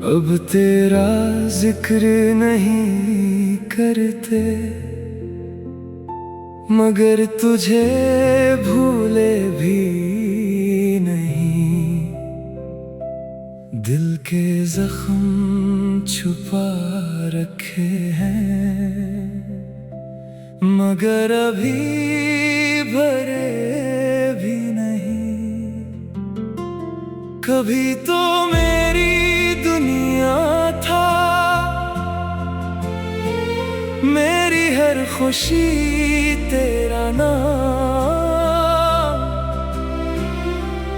अब तेरा जिक्र नहीं करते, मगर तुझे भूले भी नहीं। दिल के जख्म छुपा रखे हैं, मगर अभी भरे भी नहीं। कभी तो मेरी दुनिया था, मेरी हर खुशी तेरा नाम।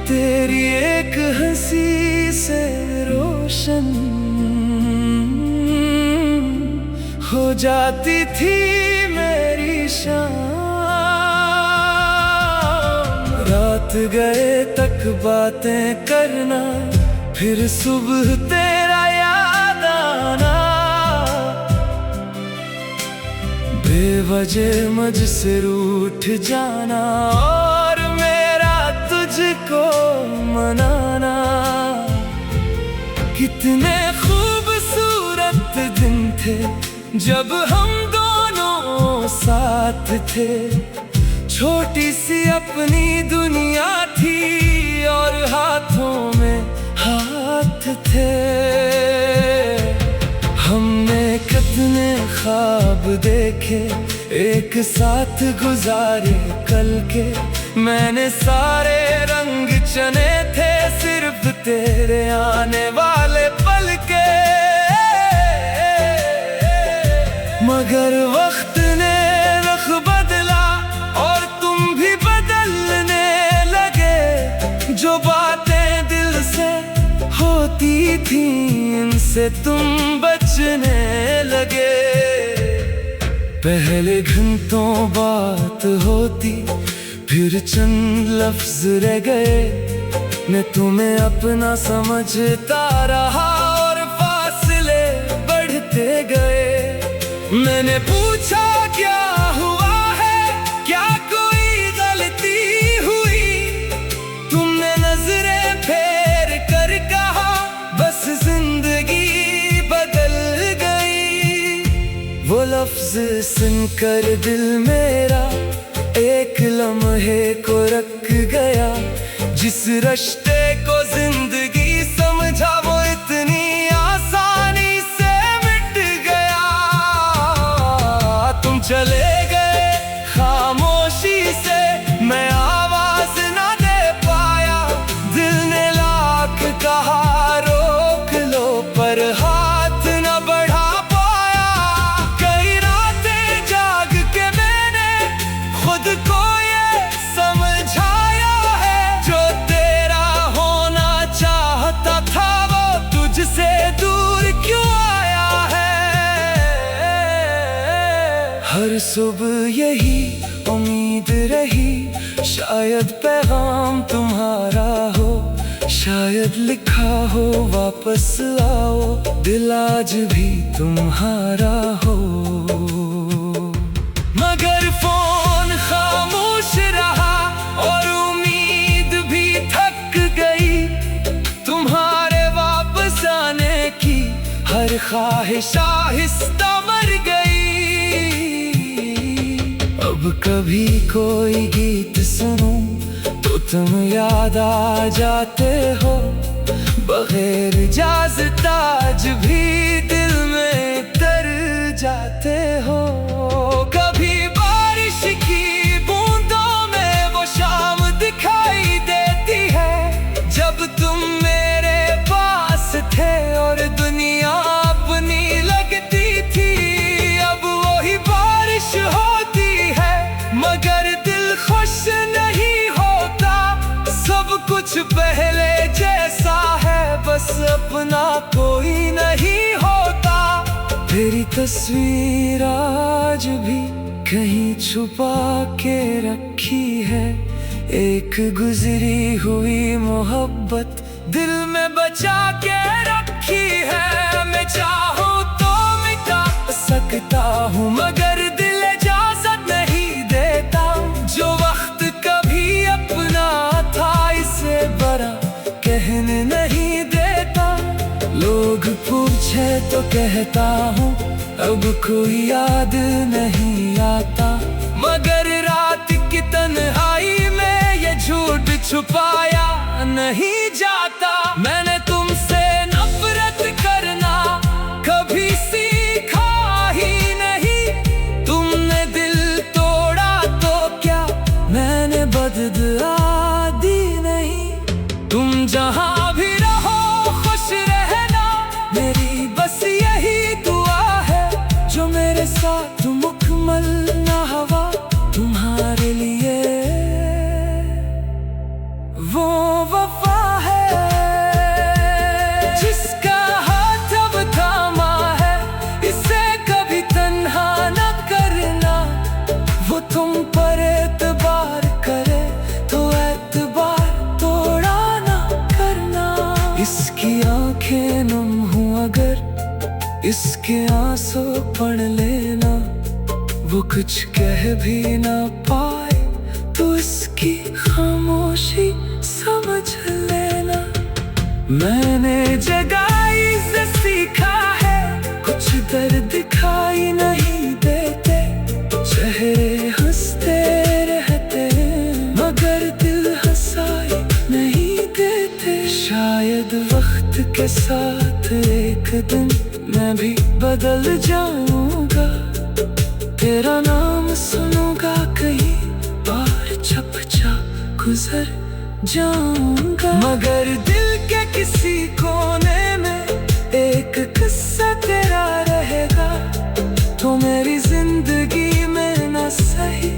तेरी एक हंसी से रोशन हो जाती थी मेरी शाम। रात गए तक बातें करना, फिर सुबह तेरा याद आना। बेवजह मुझसे रूठ जाना और मेरा तुझको मनाना। कितने खूबसूरत दिन थे जब हम दोनों साथ थे। छोटी सी अपनी दुनिया थी और हाथों में हाथ थे। हमने कितने ख्वाब देखे, एक साथ गुजारे कल के। मैंने सारे रंग चुने थे, सिर्फ तेरे आने वाले पल के। मगर वक्त ने रुख बदला और तुम भी बदलने लगे। जो बातें दिल से होती थी, इनसे तुम बचने लगे। पहले घंटों बात होती, फिर चंद लफ्ज रह गए। मैं तुम्हें अपना समझता रहा और फासले बढ़ते गए। मैंने पूछा क्या हुआ है, क्या कोई गलती हुई। तुमने नजरें फेर कर कहा, बस जिंदगी बदल गई। वो लफ्ज सुनकर दिल मेरा एक लम्हे को रख गया। जिस रिश्ते को जिंदगी समझा, वो इतनी आसानी से मिट गया। तुम चले गए खामोशी से, मैं आवाज ना दे पाया। दिल ने लाख कहा रोक लो, पर हाथ न बढ़ा पाया। कई रातें जाग के मैंने खुद को ये समझाया है, जो तेरा होना चाहता था वो तुझसे दूर क्यों आया है। हर सुबह यही उम्मीद रही, शायद पैगाम तुम्हारा हो। शायद लिखा हो वापस आओ, दिल आज भी तुम्हारा हो। मगर फोन खामोश रहा और उम्मीद भी थक गई। तुम्हारे वापस आने की हर ख्वाहिश आहिस्ता मर गई। अब कभी कोई गीत सुनूं तो तुम याद आ जाते हो। बगैर इजाज़त आज भी दिल में तर जाते हो। कभी बारिश की बूंदों में वो शाम दिखाई देती है, जब तुम मेरे पास थे और दुनिया अपनी लगती थी। अब वही बारिश होती है, मगर दिल खुश नहीं होता। सब कुछ पहले जैसा है, बस अपना कोई नहीं होता। तेरी तस्वीर आज भी कहीं छुपा के रखी है। एक गुजरी हुई मोहब्बत दिल में बचा के रखी है। मैं चाहूं तो मिटा सकता हूँ, मगर दिल इजाजत नहीं देता। जो वक्त कभी अपना था, इसे बड़ा कहने नहीं देता। लोग कुछ है तो कहता हूँ, अब कोई याद नहीं आता। मगर रात की तन्हाई में ये झूठ छुपाया नहीं जाता। मैंने तुमसे नफरत करना कभी सीखा ही नहीं। तुमने दिल तोड़ा तो क्या मैंने बदला दी नहीं। तुम जहाँ भी रहो खुश रहना, मेरी बस यही दुआ है। जो मेरे साथ मुकम्मल ना हुआ तुम्हारे लिए वो वफा है जिसका हाथ अब थामा है। इसे कभी तन्हा न करना, वो तुम पर एतबार करे तो एतबार तोड़ा न करना। इसकी आंखें नम हूँ अगर इसके आंसू पढ़ लेना। वो कुछ कह भी ना पाए तो इसकी खामोशी समझ लेना। मैंने जगाई से सीखा है, कुछ दर्द दिखाई नहीं देते। चेहरे हंसते रहते मगर दिल हंसाई नहीं देते। शायद वक्त के साथ एक दिन मैं भी बदल जाऊंगा। तेरा नाम सुनूंगा कहीं और चपचा गुजर जाऊंगा। मगर दिल के किसी कोने में एक किस्सा तेरा रहेगा। तो मेरी जिंदगी में न सही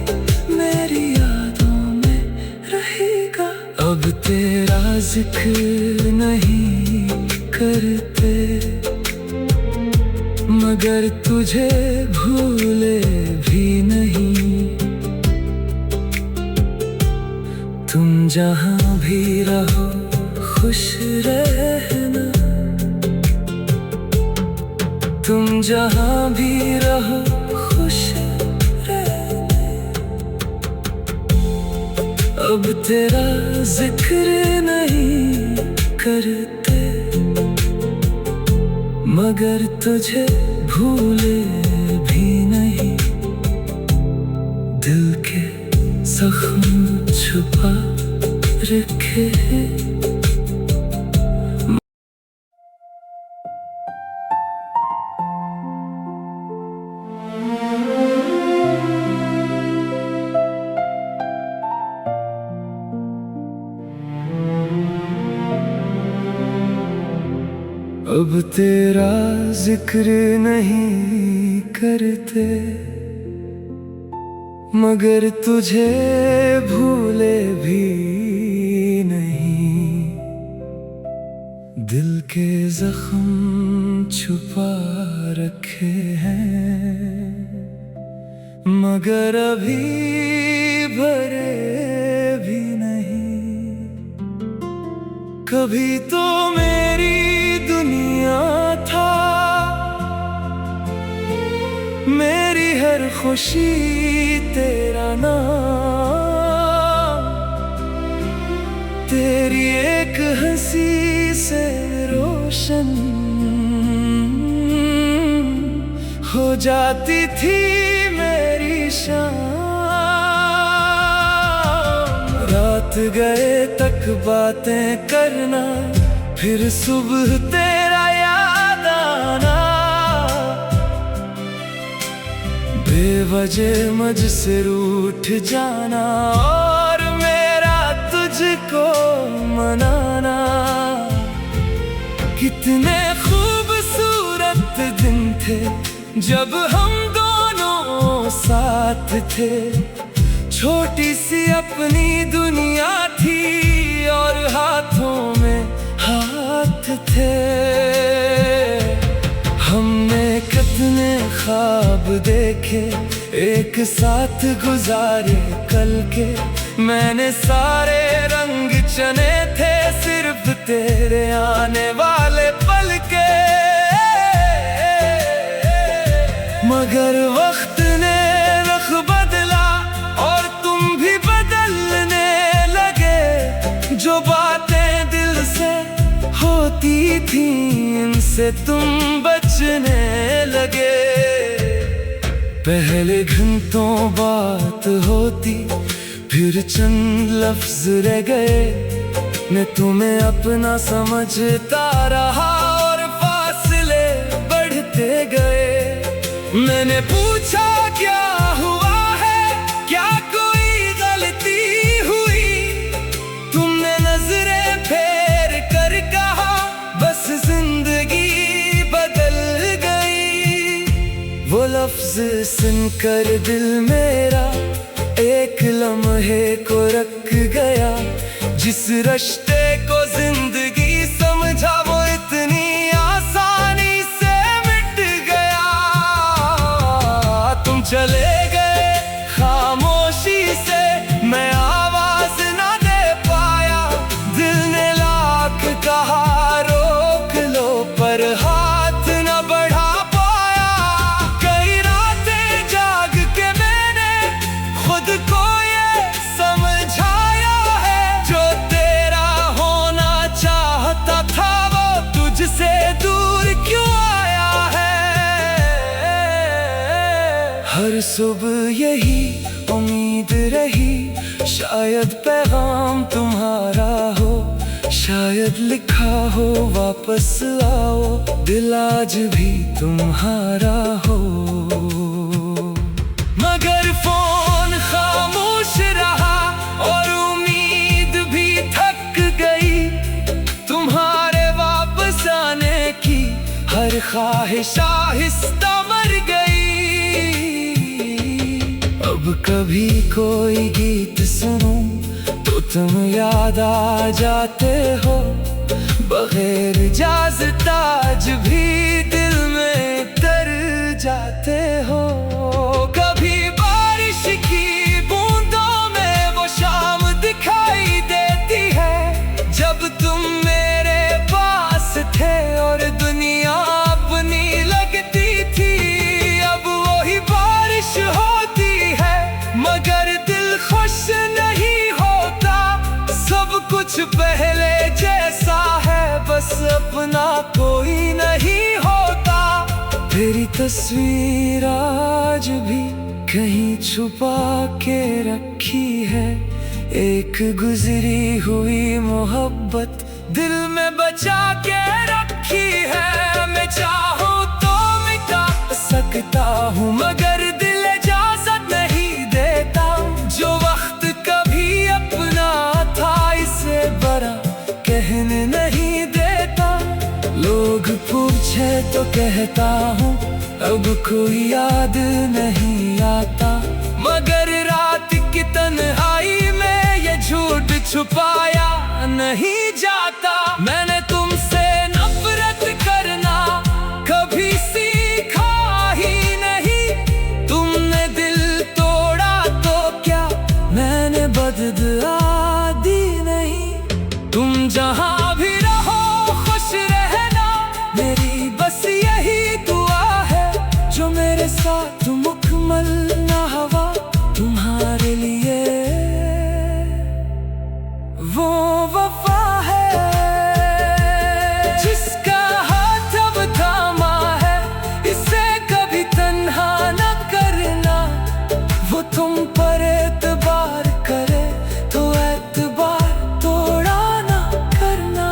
मेरी यादों में रहेगा। अब तेरा जिक्र नहीं करते मगर तुझे भूले भी नहीं। तुम जहाँ भी रहो खुश रहना। तुम जहाँ भी रहो खुश रहना। अब तेरा जिक्र नहीं करते मगर तुझे भूले भी नहीं। दिल के जख्म छुपा रखे हैं। अब तेरा जिक्र नहीं करते मगर तुझे भूले भी नहीं। दिल के जख्म छुपा रखे हैं मगर अभी भरे भी नहीं। कभी तो मेरी दुनिया था, मेरी हर खुशी तेरा नाम। तेरी एक हंसी से रोशन हो जाती थी मेरी शाम। रात गए तक बातें करना, फिर सुबह तेरा याद आना। बेवजह मुझसे रूठ जाना और मेरा तुझको मनाना। कितने खूबसूरत दिन थे जब हम दोनों साथ थे। छोटी सी अपनी दुनिया थी और हाथों में हाथ थे। हमने कितने ख्वाब देखे, एक साथ गुजारे कल के। मैंने सारे रंग चने थे सिर्फ तेरे आने वाले पल के। मगर वक्त ने रुख बदला और तुम भी बदलने लगे। जो बातें दिल से होती होती थी इनसे तुम बचने लगे। पहले घंटों बात होती, फिर चंद लफ्ज रह गए। मैं तुम्हें अपना समझता रहा और फासले बढ़ते गए। मैंने पूछा क्या हुआ है, क्या कोई गलती हुई? तुमने नजरें फेर कर कहा बस जिंदगी बदल गई। वो लफ्ज सुनकर दिल मेरा एक लम्हे को रख गया। जिस रिश्ते को जिंदगी समझा वो इतनी आसानी से मिट गया। तुम चले गए खामोशी से, मैं आवाज ना दे पाया। दिल ने लाख कहा रोक लो पर हाथ न बढ़ा पाया। कई रातें जाग के मैंने खुद को ये समझाया है, जो तेरा होना चाहता था वो तुझसे दूर क्यों आया है। हर सुबह यही उम्मीद रही, शायद पैगाम तुम्हारा हो, शायद लिखा हो वापस आओ। दिल आज भी तुम्हारा हो, मगर फोन खामोश रहा और उम्मीद भी थक गई। तुम्हारे वापस आने की हर ख्वाहिश आहिस्ता मर गई। अब कभी कोई गीत सुनूं तो तुम याद आ जाते हो। बगैर इजाज़त आज भी दिल में तर जाते हो। कभी बारिश की बूंदों में वो शाम दिखाई देती है, जब तुम मेरे पास थे और दुनिया अपनी लगती थी। अब वही बारिश होती है मगर दिल खुश नहीं होता। सब कुछ पहले जैसा है, बस अपना कोई नहीं होता। तेरी तस्वीर आज भी कहीं छुपा के रखी है। एक गुजरी हुई मोहब्बत दिल में बचा के रखी है। मैं चाहूं तो मिटा सकता हूँ मगर दिल इजाजत नहीं देता। जो वक्त कभी अपना था इसे बड़ा कहने नहीं देता। लोग पूछे तो कहता हूँ अब कोई याद नहीं आता, मगर रात की तन्हाई में ये झूठ छुपाया नहीं जाता। मैंने तुमसे नफरत करना कभी सीखा ही नहीं। तुमने दिल तोड़ा तो क्या मैंने बदला दी नहीं। तुम जहां भी रहो खुश रहना, मेरी बस यही दुआ है। जो मेरे साथ मुकम्मल ना हुआ तुम्हारे लिए वो वफा है, जिसका हाथ अब थामा है। इसे कभी तन्हा न करना, वो तुम पर एतबार करे तो एतबार तोड़ा ना करना।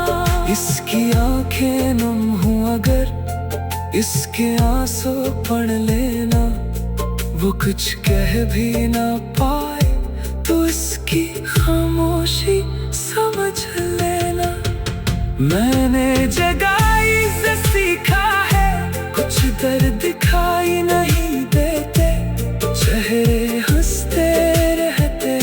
इसकी आंखें नम हूँ अगर इसके आंसू पढ़ लेना। वो कुछ कह भी ना पाए तो इसकी खामोशी समझ लेना। मैंने जगाई से सीखा है, कुछ दर्द दिखाई नहीं देते। चेहरे हंसते रहते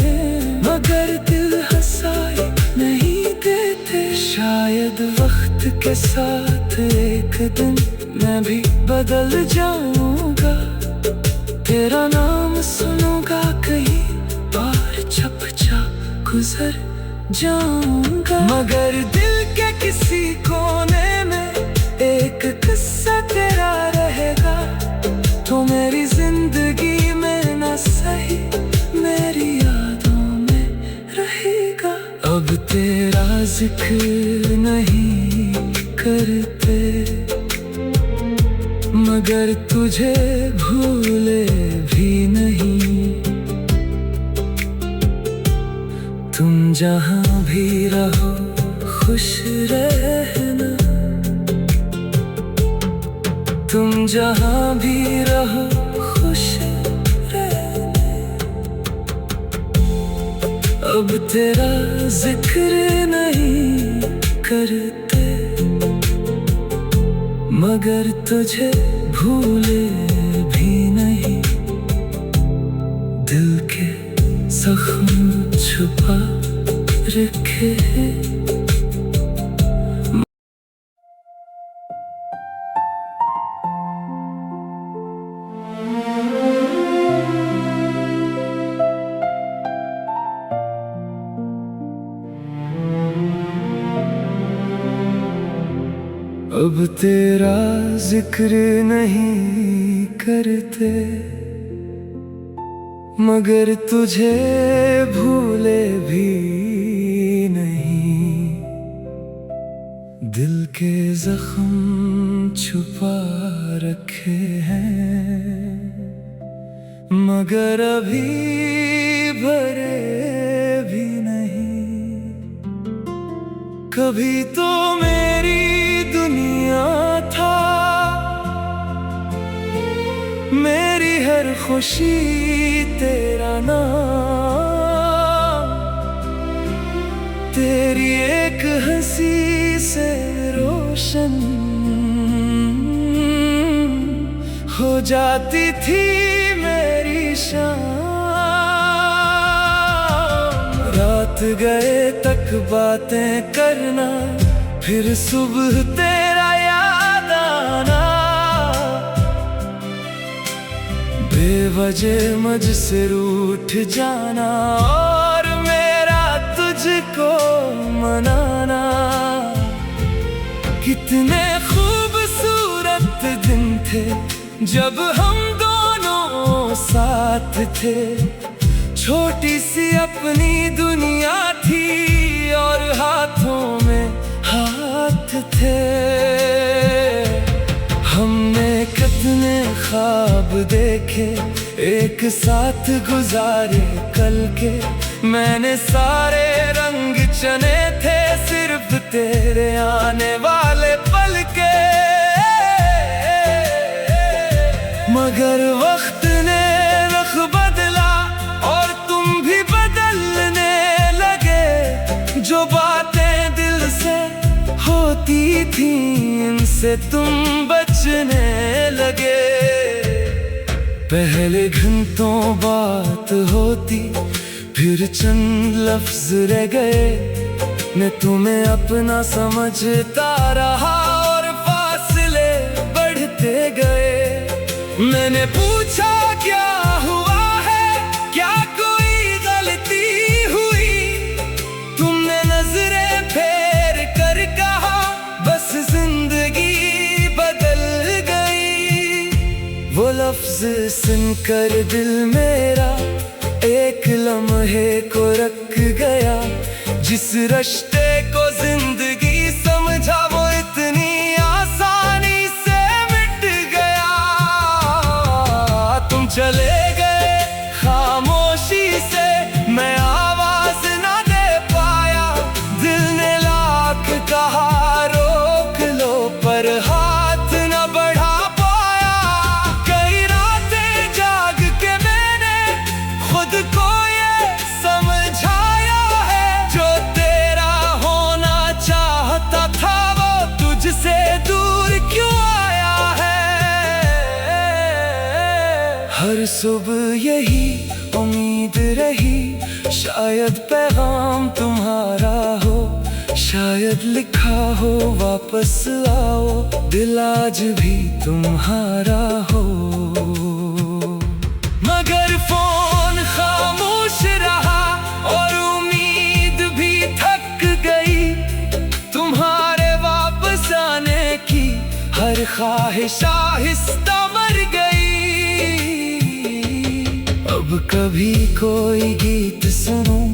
मगर दिल हंसाई नहीं देते। शायद वक्त के साथ एक दिन मैं भी बदल जाऊंगा। तेरा नाम सुनूंगा कहीं और चपचा गुजर जाऊंगा। मगर दिल के किसी कोने में एक किस्सा तेरा रहेगा। तो मेरी जिंदगी में न सही मेरी यादों में रहेगा। अब तेरा जिक्र नहीं करते, मगर तुझे भूले भी नहीं। तुम जहां भी रहो खुश रहना, तुम जहां भी रहो खुश रहना। अब तेरा जिक्र नहीं करते, मगर तुझे भूले भी नहीं। दिल के जख्म छुपा रखे हैं। अब तेरा जिक्र नहीं करते, मगर तुझे भूले भी नहीं। दिल के जख्म छुपा रखे हैं, मगर अभी भरे भी नहीं। कभी तो मेरी दुनिया था, मेरी हर खुशी तेरा नाम। तेरी एक हंसी से रोशन हो जाती थी मेरी शाम। रात गए तक बातें करना, फिर सुबह तेरा याद आना। बेवजह मुझसे रूठ जाना, और मेरा तुझको मनाना। कितने खूबसूरत दिन थे जब हम दोनों साथ थे। छोटी सी अपनी दुनिया थी, और हाथों में हाथ थे। हमने कितने ख्वाब देखे, एक साथ गुजारे कल के। मैंने सारे रंग चुने थे, सिर्फ तेरे आने वाले पल के। मगर वक्त ने रुख बदला, और तुम भी बदलने लगे। जो बातें दिल से होती थी, इनसे तुम बचने लगे। पहले घंटों बात होती, फिर चंद लफ्ज रह गए। मैं तुम्हें अपना समझता रहा, और फासले बढ़ते गए। मैंने पूछा क्या हुआ है, क्या कोई गलती हुई। तुमने नजरें फेर कर कहा, बस जिंदगी बदल गई। वो लफ्ज सुनकर दिल मेरा एक लम्हे को रख गया। जिस रिश्ते को जिंदगी समझा, वो इतनी आसानी से मिट गया। तुम चले गए खामोशी से, मैं आवाज ना दे पाया। दिल ने लाख कहा रोक लो, पर हाथ न बढ़ा पाया। कई रातें जाग के मैंने खुद को ये समझाया है, जो तेरा होना चाहता था, वो तुझसे दूर क्यों आया है। हर सुबह यही उम्मीद रही, शायद पैगाम तुम्हारा हो। शायद लिखा हो वापस आओ, दिल आज भी तुम्हारा हो। मगर फोन खामोश रहा, और उम्मीद भी थक गई। तुम्हारे वापस आने की हर ख्वाहिश आहिस्ता मर गई। अब कभी कोई गीत सुनूं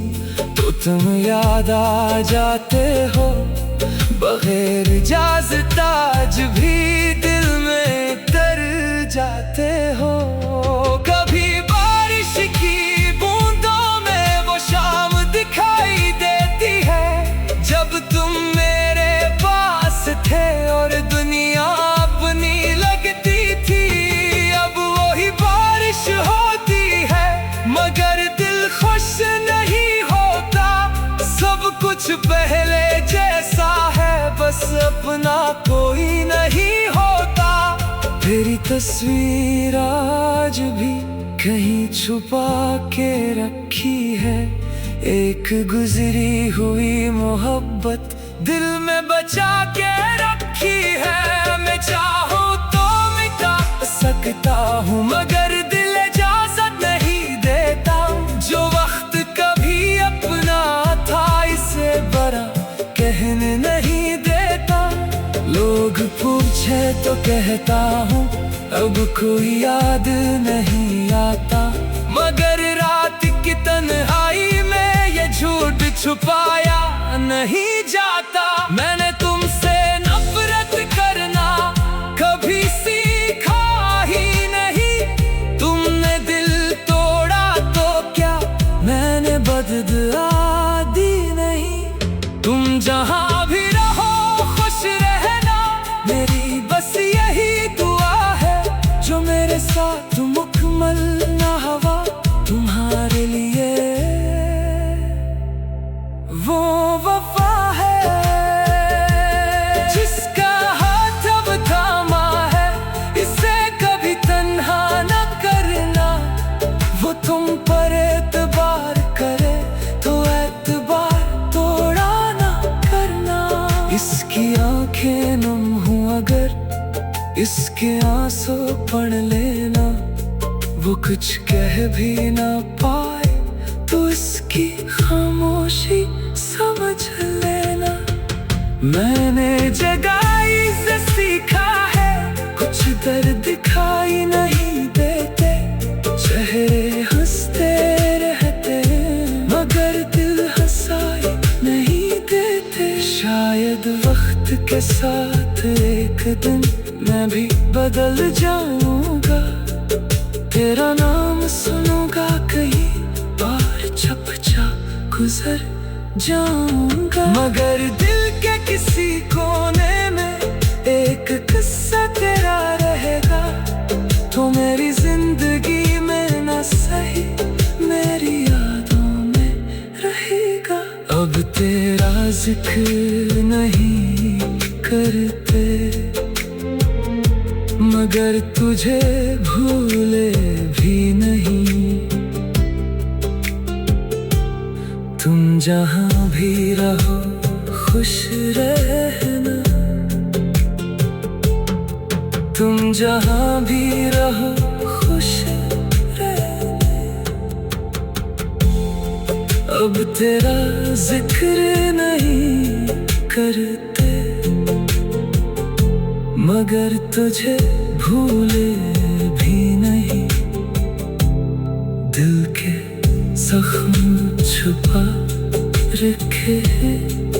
तो तुम याद आ जाते हो। बगैर इजाज़त आज भी दिल में तर जाते हो। कभी बारिश की बूंदों में वो शाम दिखाई देती है, जब तुम मेरे पास थे और दुनिया अपनी लगती थी। अब वही बारिश होती है मगर दिल खुश नहीं होता। सब कुछ पहले जैसा है, बस अपना कोई नहीं होता। तेरी तस्वीर आज भी कहीं छुपा के रखी है, एक गुजरी हुई मोहब्बत दिल में बचा के रखी है। मैं चाहूँ तो मिटा सकता हूँ मगर दिल इजाज़त नहीं देता। जो वक्त कभी अपना था इसे बड़ा कहने नहीं देता। लोग पूछे तो कहता हूँ अब कोई याद नहीं आता, मगर रात की तन्हाई में ये झूठ छुपाया नहीं जाता। मैंने तुमसे नफरत करना कभी सीखा ही नहीं। तुमने दिल तोड़ा तो क्या मैंने बदला दी नहीं। तुम जहाँ भी रहो खुश रहना, मेरी बस यही दुआ है। जो मेरे साथ मुकम्मल ना हुआ तुम्हारे लिए वो वफा है, जिसका हाथ अब थामा है इसे कभी तन्हा न करना। वो तुम पर एतबार करे तो एतबार तोड़ा न करना। इसकी आंखें नम हूँ अगर इसके आंसू पढ़ लेना। वो कुछ कह भी ना पाए तो इसकी खामोशी समझ लेना। मैंने जगाई से सीखा है, कुछ दर्द दिखाई नहीं देते। चेहरे हंसते रहते मगर दिल हंसाई नहीं देते। शायद वक्त के साथ एक दिन मैं भी बदल जाऊंगा। तेरा नाम सुनूंगा कहीं और चपचा गुजर जाऊंगा। मगर दिल के किसी कोने में एक किस्सा तेरा रहेगा। तो मेरी जिंदगी में ना सही मेरी यादों में रहेगा। अब तेरा जिक्र नहीं करते मगर तुझे भूले भी नहीं। तुम जहाँ भी रहो खुश रहना। तुम जहाँ भी रहो खुश रहना। अब तेरा जिक्र नहीं करते मगर तुझे भूले भी नहीं। दिल के जख्म छुपा रखे हैं।